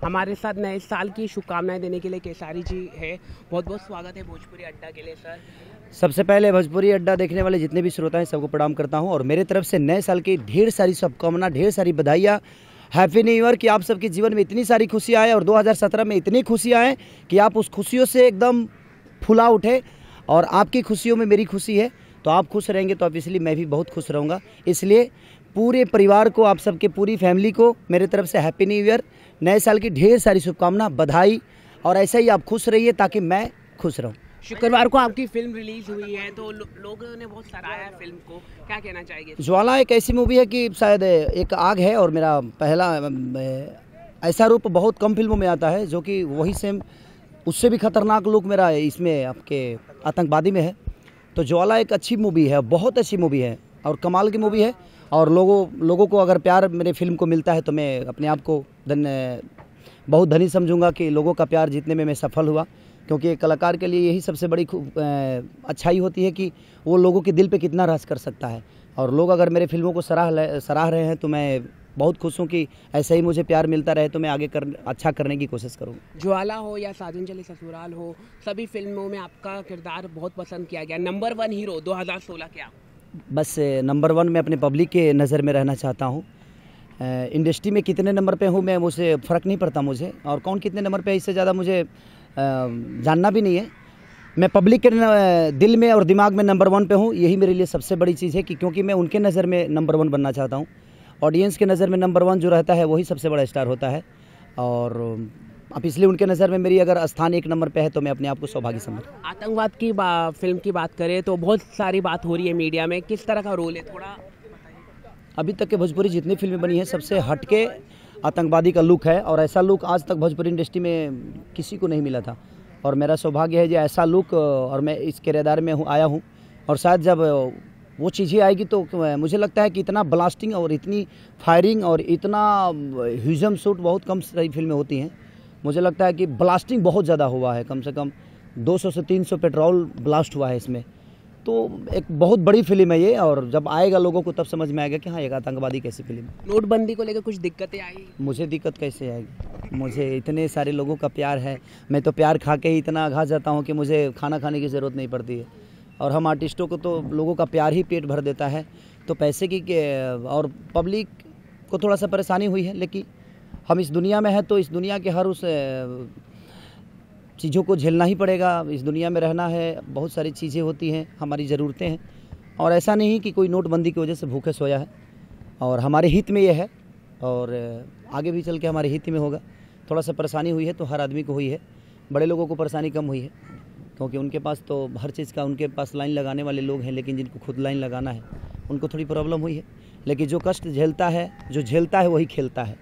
हमारे साथ नए साल की शुभकामनाएं देने के लिए केसारी जी है। बहुत बहुत स्वागत है भोजपुरी अड्डा के लिए सर। सबसे पहले भोजपुरी अड्डा देखने वाले जितने भी श्रोता हैं सबको प्रणाम करता हूं और मेरे तरफ से नए साल की ढेर सारी शुभकामना, ढेर सारी बधाइयाँ। हैप्पी न्यू ईयर कि आप सबके जीवन में इतनी सारी खुशियाँ आए और 2017 में इतनी खुशियाँ आए कि आप उस खुशियों से एकदम फुला उठे। और आपकी खुशियों में मेरी खुशी है, तो आप खुश रहेंगे तो ऑब्वियसली मैं भी बहुत खुश रहूँगा। इसलिए पूरे परिवार को, आप सबके पूरी फैमिली को मेरे तरफ से हैप्पी न्यू ईयर, नए साल की ढेर सारी शुभकामना, बधाई। और ऐसे ही आप खुश रहिए ताकि मैं खुश रहूँ। शुक्रवार को आपकी फिल्म रिलीज हुई है तो लोगों ने बहुत सराहा फिल्म को, क्या कहना चाहेंगे? ज्वाला एक ऐसी मूवी है कि शायद एक आग है और मेरा पहला ऐसा रूप बहुत कम फिल्मों में आता है जो कि वही सेम उससे भी खतरनाक लुक मेरा इसमें आपके आतंकवादी में है। तो ज्वाला एक अच्छी मूवी है, बहुत अच्छी मूवी है और कमाल की मूवी है। और लोगों को अगर प्यार मेरे फिल्म को मिलता है तो मैं अपने आप को बहुत धनी समझूंगा कि लोगों का प्यार जीतने में मैं सफल हुआ। क्योंकि एक कलाकार के लिए यही सबसे बड़ी अच्छाई होती है कि वो लोगों के दिल पे कितना राज कर सकता है। और लोग अगर मेरे फिल्मों को सराह रहे हैं तो मैं बहुत खुश हूँ कि ऐसा ही मुझे प्यार मिलता रहे, तो मैं आगे अच्छा करने की कोशिश करूँगा। ज्वाला हो या साजन चले ससुराल हो, सभी फिल्मों में आपका किरदार बहुत पसंद किया गया। नंबर 1 हीरो 2016 क्या? बस नंबर 1 मैं अपने पब्लिक के नज़र में रहना चाहता हूँ। इंडस्ट्री में कितने नंबर पे हूँ मैं, मुझे फ़र्क नहीं पड़ता मुझे, और कौन कितने नंबर पे इससे ज़्यादा मुझे जानना भी नहीं है। मैं पब्लिक के दिल में और दिमाग में नंबर 1 पे हूँ। यही मेरे लिए सबसे बड़ी चीज़ है कि क्योंकि मैं उनके नज़र में नंबर 1 बनना चाहता हूँ। ऑडियंस के नज़र में नंबर 1 जो रहता है वही सबसे बड़ा स्टार होता है। और अब इसलिए उनके नज़र में मेरी अगर स्थान 1 नंबर पे है तो मैं अपने आप को सौभाग्य समझता। आतंकवाद की फिल्म की बात करें तो बहुत सारी बात हो रही है मीडिया में, किस तरह का रोल है थोड़ा बताइए। अभी तक के भोजपुरी जितनी फिल्में बनी हैं सबसे हटके आतंकवादी का लुक है और ऐसा लुक आज तक भोजपुरी इंडस्ट्री में किसी को नहीं मिला था। और मेरा सौभाग्य है जो ऐसा लुक, और मैं इस किरदार में आया हूँ। और शायद जब वो चीज़ें आएगी तो मुझे लगता है कि इतना ब्लास्टिंग और इतनी फायरिंग और इतना ह्यूजम शूट बहुत कम सारी फिल्में होती हैं। मुझे लगता है कि ब्लास्टिंग बहुत ज़्यादा हुआ है, कम से कम 200 से 300 पेट्रोल ब्लास्ट हुआ है इसमें। तो एक बहुत बड़ी फिल्म है ये, और जब आएगा लोगों को तब समझ में आएगा कि हाँ एक आतंकवादी कैसी फिल्म है। नोटबंदी को लेकर कुछ दिक्कतें आई? मुझे दिक्कत कैसे आएगी? मुझे इतने सारे लोगों का प्यार है, मैं तो प्यार खा के ही इतना घा जाता हूँ कि मुझे खाना खाने की ज़रूरत नहीं पड़ती है। और हम आर्टिस्टों को तो लोगों का प्यार ही पेट भर देता है। तो पैसे की और पब्लिक को थोड़ा सा परेशानी हुई है, लेकिन हम इस दुनिया में हैं तो इस दुनिया के हर उस चीज़ों को झेलना ही पड़ेगा। इस दुनिया में रहना है, बहुत सारी चीज़ें होती हैं, हमारी ज़रूरतें हैं। और ऐसा नहीं कि कोई नोटबंदी की वजह से भूखे सोया है, और हमारे हित में ये है और आगे भी चल के हमारे हित में होगा। थोड़ा सा परेशानी हुई है तो हर आदमी को हुई है, बड़े लोगों को परेशानी कम हुई है क्योंकि उनके पास तो हर चीज़ का, उनके पास लाइन लगाने वाले लोग हैं, लेकिन जिनको खुद लाइन लगाना है उनको थोड़ी प्रॉब्लम हुई है। लेकिन जो कष्ट झेलता है, जो झेलता है वही खेलता है।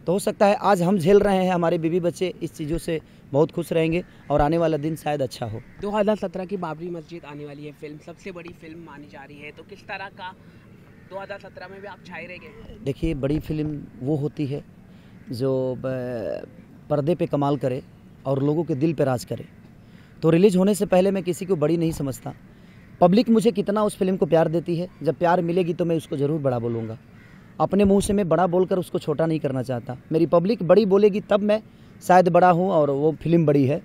तो हो सकता है आज हम झेल रहे हैं, हमारे बीवी बच्चे इस चीज़ों से बहुत खुश रहेंगे और आने वाला दिन शायद अच्छा हो। 2017 की बाबरी मस्जिद आने वाली है, फिल्म सबसे बड़ी फिल्म मानी जा रही है, तो किस तरह का 2017 में भी आप छाए रहेंगे? देखिए, बड़ी फिल्म वो होती है जो पर्दे पे कमाल करे और लोगों के दिल पे राज करे। तो रिलीज होने से पहले मैं किसी को बड़ी नहीं समझता। पब्लिक मुझे कितना उस फिल्म को प्यार देती है, जब प्यार मिलेगी तो मैं उसको ज़रूर बड़ा बोलूँगा। अपने मुंह से मैं बड़ा बोलकर उसको छोटा नहीं करना चाहता। मेरी पब्लिक बड़ी बोलेगी तब मैं शायद बड़ा हूँ और वो फिल्म बड़ी है।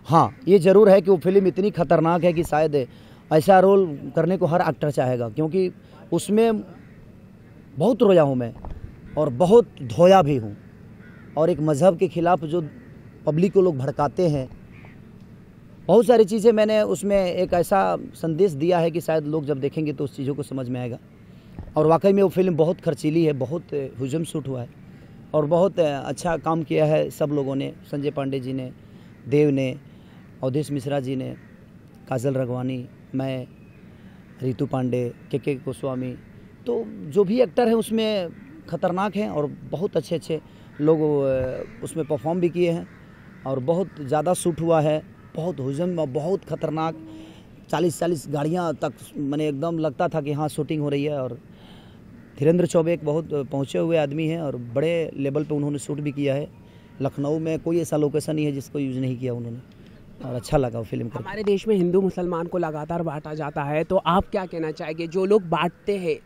हाँ, ये ज़रूर है कि वो फिल्म इतनी खतरनाक है कि शायद ऐसा रोल करने को हर एक्टर चाहेगा, क्योंकि उसमें बहुत रोया हूँ मैं और बहुत धोया भी हूँ। और एक मज़हब के ख़िलाफ़ जो पब्लिक को लोग भड़काते हैं, बहुत सारी चीज़ें मैंने उसमें एक ऐसा संदेश दिया है कि शायद लोग जब देखेंगे तो उस चीज़ों को समझ में आएगा। और वाकई में वो फिल्म बहुत खर्चीली है, बहुत ह्यूजम शूट हुआ है और बहुत अच्छा काम किया है सब लोगों ने। संजय पांडे जी ने, देव ने, अवधेश मिश्रा जी ने, काजल राघवानी, मैं, रितु पांडे, के गोस्वामी, तो जो भी एक्टर हैं उसमें खतरनाक हैं और बहुत अच्छे अच्छे लोग उसमें परफॉर्म भी किए हैं। और बहुत ज़्यादा शूट हुआ है, बहुत हुजम, बहुत खतरनाक, 40-40 गाड़ियाँ तक मैंने एकदम लगता था कि हाँ शूटिंग हो रही है। और धीरेन्द्र चौबे एक बहुत पहुँचे हुए आदमी हैं और बड़े लेवल पे उन्होंने शूट भी किया है। लखनऊ में कोई ऐसा लोकेशन नहीं है जिसको यूज़ नहीं किया उन्होंने, और अच्छा लगा वो फिल्म करके। हमारे देश में हिंदू मुसलमान को लगातार बांटा जाता है, तो आप क्या कहना चाहेंगे जो लोग बांटते हैं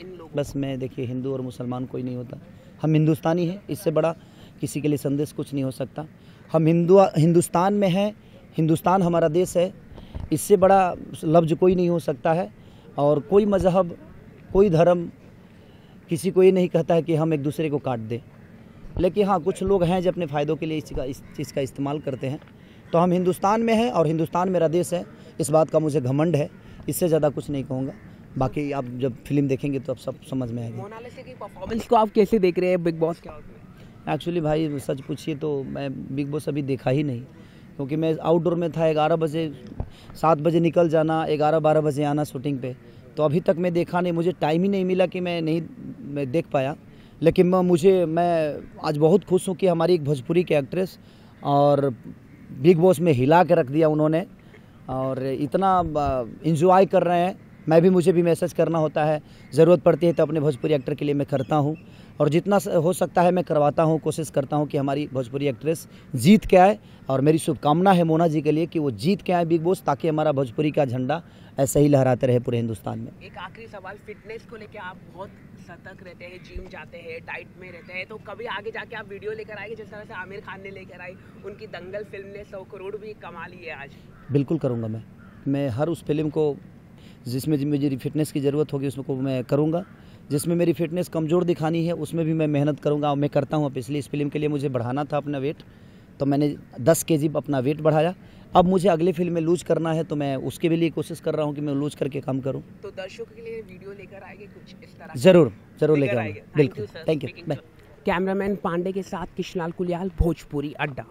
इन लोगों? बस मैं देखिए, हिंदू और मुसलमान कोई नहीं होता, हम हिंदुस्तानी हैं। इससे बड़ा किसी के लिए संदेश कुछ नहीं हो सकता। हम हिंदुस्तान में हैं, हिंदुस्तान हमारा देश है, इससे बड़ा लफ्ज़ कोई नहीं हो सकता है। और कोई मज़हब, कोई धर्म किसी को ये नहीं कहता है कि हम एक दूसरे को काट दें, लेकिन हाँ कुछ लोग हैं जो अपने फ़ायदों के लिए इस चीज़ का इस्तेमाल करते हैं। तो हम हिंदुस्तान में हैं और हिंदुस्तान मेरा देश है, इस बात का मुझे घमंड है। इससे ज़्यादा कुछ नहीं कहूँगा। बाकी आप जब फिल्म देखेंगे तो अब सब समझ में आएगा। मोनालिसा की परफॉर्मेंस को आप कैसे देख रहे हैं बिग बॉस के हाउस में? एक्चुअली भाई सच पूछिए तो मैं बिग बॉस अभी देखा ही नहीं, क्योंकि मैं आउटडोर में था। 11 बजे 7 बजे निकल जाना, 11-12 बजे आना शूटिंग पे, तो अभी तक मैं देखा नहीं। मुझे टाइम ही नहीं मिला कि मैं देख पाया। लेकिन मैं आज बहुत खुश हूँ कि हमारी एक भोजपुरी की एक्ट्रेस और बिग बॉस में हिला के रख दिया उन्होंने, और इतना इंजॉय कर रहे हैं। मुझे भी मैसेज करना होता है, ज़रूरत पड़ती है तो अपने भोजपुरी एक्टर के लिए मैं करता हूँ, और जितना हो सकता है मैं करवाता हूँ। कोशिश करता हूँ कि हमारी भोजपुरी एक्ट्रेस जीत के आए, और मेरी शुभकामना है मोना जी के लिए कि वो जीत के आए बिग बॉस, ताकि हमारा भोजपुरी का झंडा ऐसे ही लहराते रहे पूरे हिंदुस्तान में। एक आखिरी सवाल, फिटनेस को लेकर आप बहुत सतर्क रहते हैं, जिम जाते हैं, डाइट में रहते हैं, तो कभी आगे जाके आप वीडियो लेकर आएंगे जिस तरह से आमिर खान ने लेकर आई? उनकी दंगल फिल्म ने 100 करोड़ भी कमा ली है आज। बिल्कुल करूँगा मैं हर उस फिल्म को जिसमें मेरी फिटनेस की ज़रूरत होगी उसको मैं करूँगा। जिसमें मेरी फिटनेस कमज़ोर दिखानी है उसमें भी मैं मेहनत करूँगा, और मैं करता हूँ। अब इसलिए इस फिल्म के लिए मुझे बढ़ाना था अपना वेट, तो मैंने 10 केजी अपना वेट बढ़ाया। अब मुझे अगले फिल्म में लूज करना है, तो मैं उसके भी लिए कोशिश कर रहा हूँ कि मैं लूज करके काम करूँ। तो दर्शकों के लिए वीडियो लेकर आएंगे कुछ इस तरह? ज़रूर लेकर आएंगे। बिल्कुल, थैंक यू। कैमरामैन पांडे के साथ कृष्णलाल कुलियाल, भोजपुरी अड्डा।